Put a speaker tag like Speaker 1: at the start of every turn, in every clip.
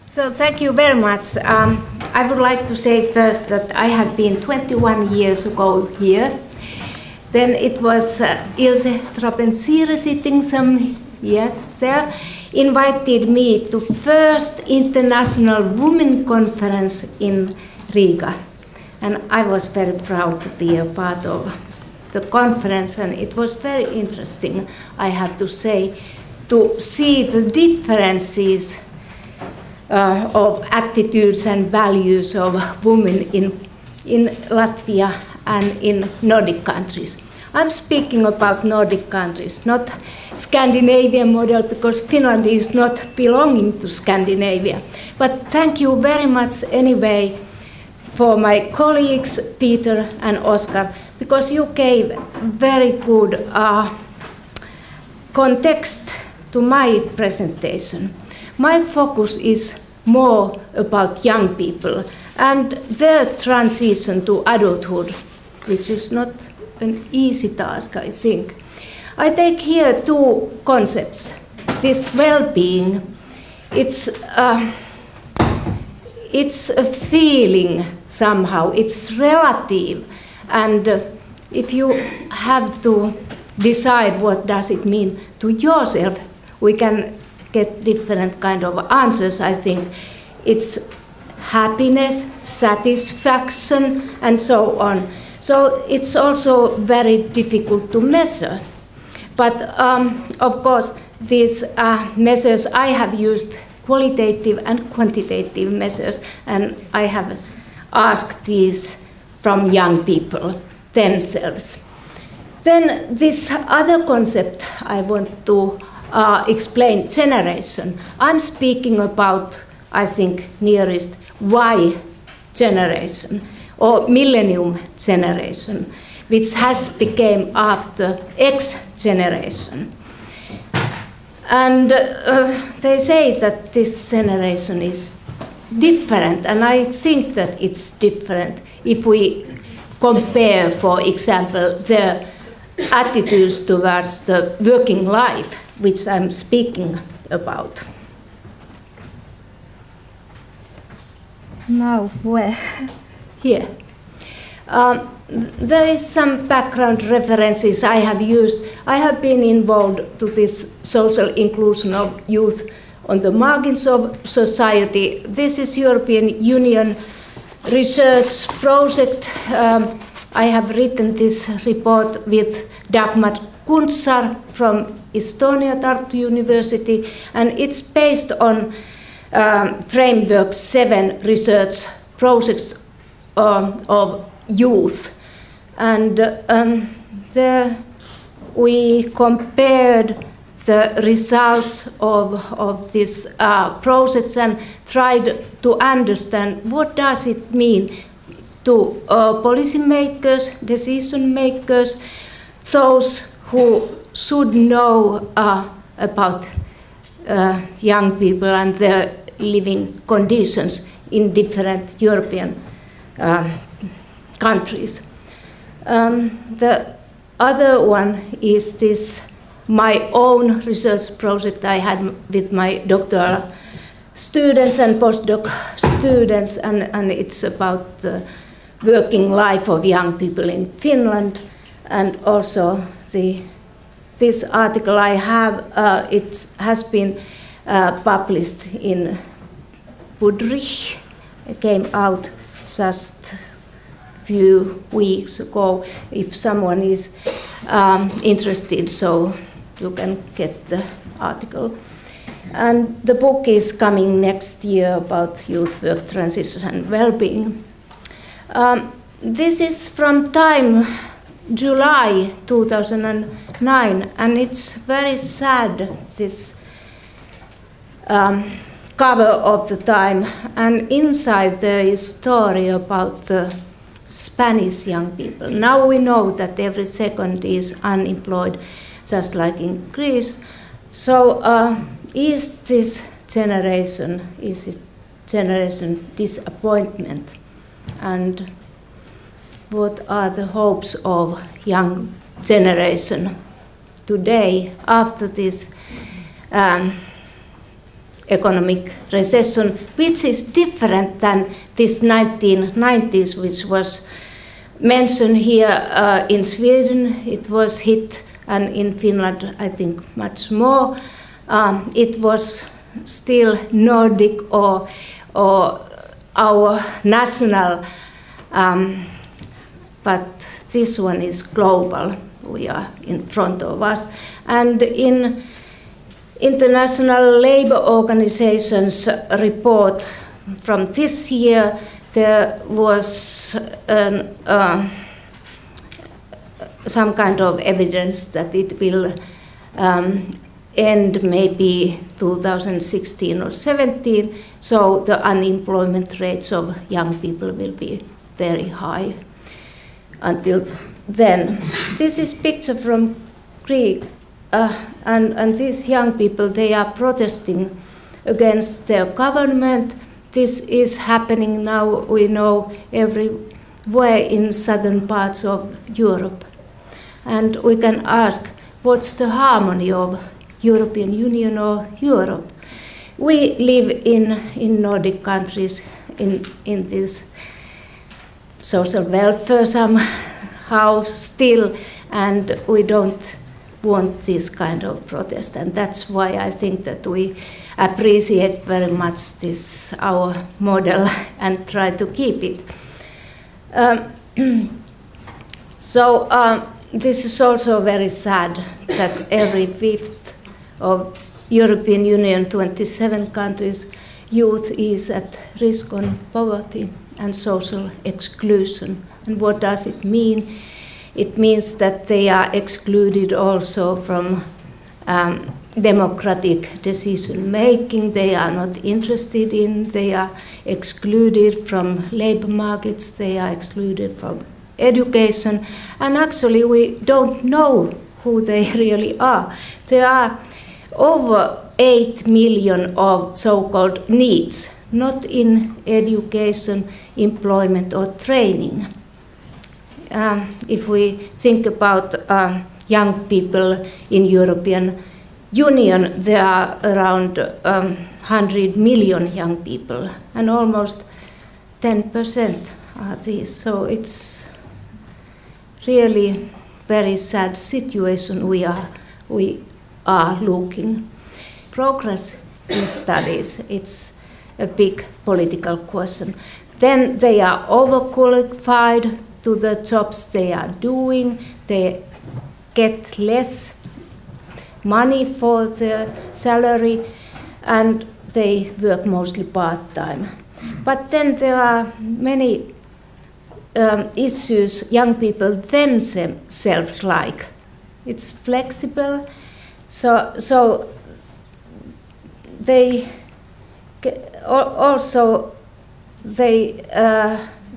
Speaker 1: So thank you very much. I would like to say first that I have been 21 years ago here. Then it was Ilse Trapensire sitting some years there, invited me to first International Women Conference in Riga. And I was very proud to be a part of the conference, and it was very interesting, I have to say, to see the differences of attitudes and values of women in Latvia and in Nordic countries. I'm speaking about Nordic countries, not Scandinavian model, because Finland is not belonging to Scandinavia. But thank you very much anyway for my colleagues, Peter and Oscar, because you gave very good context to my presentation. My focus is more about young people and their transition to adulthood, which is not an easy task, I think. I take here two concepts. This well-being, it's a feeling somehow, it's relative, and if you have to decide what does it mean to yourself, we can get different kind of answers, I think. It's happiness, satisfaction, and so on. So it's also very difficult to measure. But of course, these measures, I have used qualitative and quantitative measures, and I have asked these from young people themselves. Then this other concept I want to explain, generation. I'm speaking about, I think, nearest Y generation or millennium generation, which has become after X generation. And they say that this generation is different, and I think that it's different if we compare, for example, their attitudes towards the working life, which I'm speaking about. Now, where? Here. There is some background references I have used. I have been involved to this social inclusion of youth on the margins of society. This is European Union research project. I have written this report with Dagmar Kuntsar from Estonia, Tartu University, and it's based on Framework 7 research projects of youth. And there we compared the results of these projects and tried to understand what does it mean to policymakers, decision makers, those who should know about young people and their living conditions in different European countries. The other one is this, my own research project I had with my doctoral students and postdoc students, and it's about the working life of young people in Finland. And also this article I have, it has been published in Budrich. It came out just few weeks ago. If someone is interested, so you can get the article. And the book is coming next year about youth work transition and well-being. This is from Time, July 2009, and it's very sad, this cover of the Time, and inside there is a story about the Spanish young people. Now we know that every second is unemployed, just like in Greece. So is this generation, is it generation disappointment? And what are the hopes of young generation today after this economic recession, which is different than this 1990s, which was mentioned here. In Sweden it was hit, and in Finland I think much more. It was still Nordic or our national, but this one is global. We are in front of us. And in International Labour Organization's report from this year, there was some kind of evidence that it will end maybe 2016 or 17, so the unemployment rates of young people will be very high until then. This is picture from Greece, and these young people, they are protesting against their government. This is happening now, we know, everywhere in southern parts of Europe. And we can ask, what's the harmony of European Union or Europe? We live in Nordic countries in this social welfare somehow still, and we don't want this kind of protest, and that's why I think that we appreciate very much this our model and try to keep it. This is also very sad that every fifth of European Union 27 countries youth is at risk on poverty and social exclusion. And what does it mean? It means that they are excluded also from democratic decision making. They are not interested in, they are excluded from labor markets, they are excluded from education, and actually we don't know who they really are. There are over 8 million of so-called needs, not in education, employment or training. If we think about young people in European Union, there are around 100 million young people, and almost 10% are these. So it's really very sad situation we are looking. Progress in studies, it's a big political question. Then they are overqualified to the jobs they are doing, they get less money for their salary, and they work mostly part-time. But then there are many issues young people themselves like. It's flexible, so they also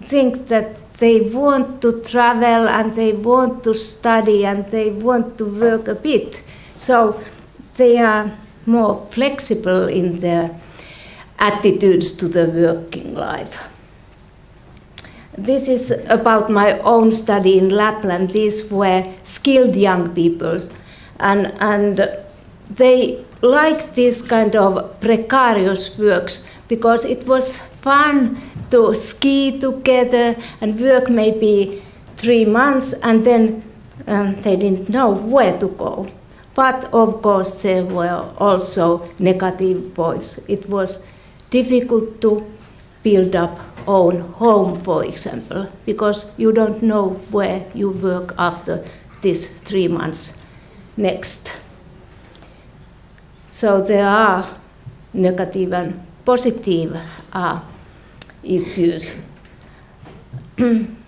Speaker 1: think that they want to travel and they want to study and they want to work a bit. So they are more flexible in their attitudes to the working life. This is about my own study in Lapland. These were skilled young people, and they liked this kind of precarious works because it was fun to ski together and work maybe 3 months, and then they didn't know where to go. But of course there were also negative points. It was difficult to build up own home, for example, because you don't know where you work after this 3 months next. So there are negative and positive issues.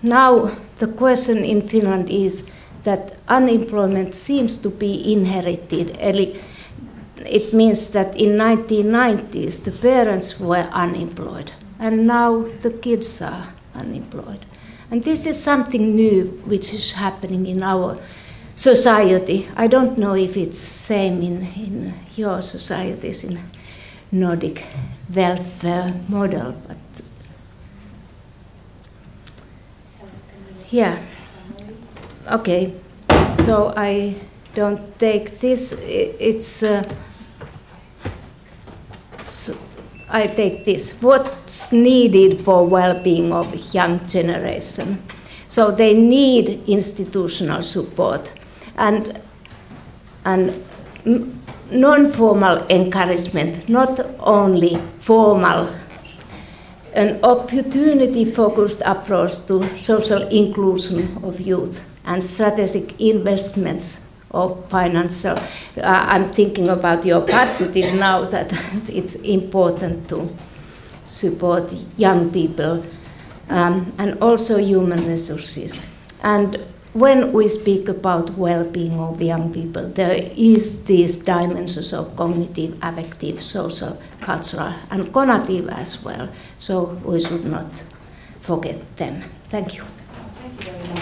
Speaker 1: Now the question in Finland is that unemployment seems to be inherited. It means that in 1990s the parents were unemployed, and now the kids are unemployed. And this is something new which is happening in our society. I don't know if it's same in your societies in Nordic welfare model, but yeah. Okay, so I don't take this. It's I take this. What's needed for well-being of young generation? So they need institutional support and non-formal encouragement, not only formal. An opportunity-focused approach to social inclusion of youth and strategic investments of financial. I'm thinking about your budget now that it's important to support young people and also human resources. And when we speak about well-being of young people, there is these dimensions of cognitive, affective, social, cultural, and cognitive as well. So we should not forget them. Thank you.
Speaker 2: Thank you very much.